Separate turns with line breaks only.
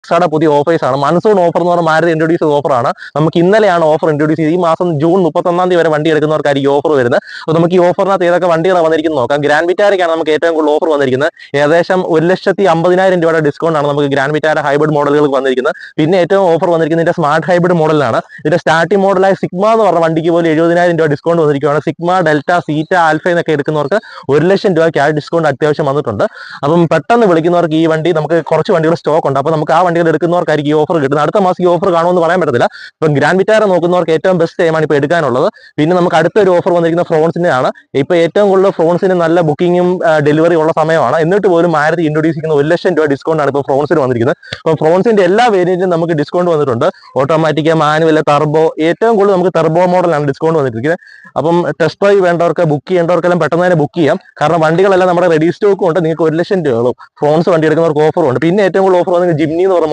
എക്സ്ട്രായുടെ പുതിയ ഓഫേഴ്സ് ആണ്. Monsoon offer എന്ന് പറഞ്ഞാൽ മാരുതി ഇൻട്രൊഡ്യൂസ് ചെയ്ത ഓഫറാണ്. നമുക്ക് ഇന്നലെയാണ് ഓഫർ ഇൻട്രൊഡ്യൂസ് ചെയ്ത്. ഈ മാസം ജൂൺ 31 വരെ വണ്ടി എടുക്കുന്നവർക്കായിരിക്കും ഈ ഓഫർ വരുന്നത്. അപ്പോൾ നമുക്ക് ഈ ഓഫറിനകത്ത് ഏതൊക്കെ വണ്ടികളാണ് വന്നിരിക്കുന്നത് നോക്കാം. ഗ്രാൻഡ് വിറ്റാരയ്ക്കാണ് നമുക്ക് ഏറ്റവും കൂടുതൽ ഓഫർ വന്നിരിക്കുന്നത്. ഏകദേശം 1,50,000 രൂപയുടെ ഡിസ്കൗണ്ട് ആണ് നമുക്ക് ഗ്രാൻഡ് വിറ്റാര ഹൈബ്രിഡ് മോഡലുകൾക്ക് വന്നിരിക്കുന്നത്. പിന്നെ ഏറ്റവും ഓഫർ വന്നിരിക്കുന്നത് ഇതിന്റെ സ്മാർട്ട് ഹൈബ്രിഡ് മോഡലാണ്. ഇതിന്റെ സ്റ്റാർട്ടിംഗ് മോഡലായ സിഗ്മ എന്ന് പറഞ്ഞ വണ്ടിക്ക് പോലും 70,000 രൂപ ഡിസ്കൗണ്ട് വന്നിരിക്കുകയാണ്. സിഗ്മ, ഡെൽറ്റ, സീറ്റ, ആൽഫ എന്നൊക്കെ എടുക്കുന്നവർക്ക് 1,00,000 രൂപ ക്യാഷ് ഡിസ്കൗണ്ട് അത്യാവശ്യം വന്നിട്ടുണ്ട്. അപ്പം പെട്ടെന്ന് വിളിക്കുന്നവർക്ക് ഈ വണ്ടി നമുക്ക് കുറച്ച് വണ്ടികൾ സ്റ്റോക്ക് ഉണ്ട്. അപ്പോൾ നമുക്ക് ആ വണ്ടികൾ എടുക്കുന്നവർക്കായിരിക്കും ഈ ഓഫർ കിട്ടുന്നത്. അടുത്ത മാസം ഈ ഓഫർ കാണുമെന്ന് പറയാൻ പറ്റത്തില്ല. ഇപ്പം ഗ്രാൻഡ് വിറ്റാര നോക്കുന്നവർക്ക് ഏറ്റവും ബെസ്റ്റ് ടൈമാണ് ഇപ്പോൾ എടുക്കാനുള്ളത്. പിന്നെ നമുക്ക് അടുത്തൊരു ഓഫർ വന്നിരിക്കുന്ന ഫ്രോൺസിന്റെ ആണ്. ഇപ്പോൾ ഏറ്റവും കൂടുതൽ ഫ്രോൺസിന് നല്ല ബുക്കിങ്ങും ഡെലിവറി ഉള്ള സമയമാണ്. എന്നിട്ട് പോലും മാരുതി ഇൻട്രൊഡ്യൂസ് ചെയ്യുന്ന 1,00,000 രൂപ ഡിസ്കൗണ്ട് ആണ് ഇപ്പോൾ ഫ്രോൺസിന് വന്നിരിക്കുന്നത്. അപ്പോൾ ഫ്രോൺസിന്റെ എല്ലാ വേരിയന്റിലും നമുക്ക് ഡിസ്കൗണ്ട് വന്നിട്ടുണ്ട്. ഓട്ടോമാറ്റിക്, മാനുവൽ, ടർബോ, ഏറ്റവും കൂടുതൽ നമുക്ക് ടർബോ മോഡലാണ് ഡിസ്കൗണ്ട് വന്നിരിക്കുന്നത്. അപ്പം ടെസ്റ്റ് ഡ്രൈവ് വേണ്ടവർക്ക്, ബുക്ക് ചെയ്യേണ്ടവർക്കെല്ലാം പെട്ടെന്ന് തന്നെ ബുക്ക് ചെയ്യാം. കാരണം വണ്ടികളെല്ലാം നമ്മുടെ റെഡി സ്റ്റോക്കും ഉണ്ട്. നിങ്ങൾക്ക് 1,00,000 രൂപ ഫ്രോൺസ് വണ്ടി എടുക്കുന്നവർക്ക് ഓഫറും ഉണ്ട്. പിന്നെ ഏറ്റവും കൂടുതൽ ഓഫർ വന്നത് ജിംനി എന്ന്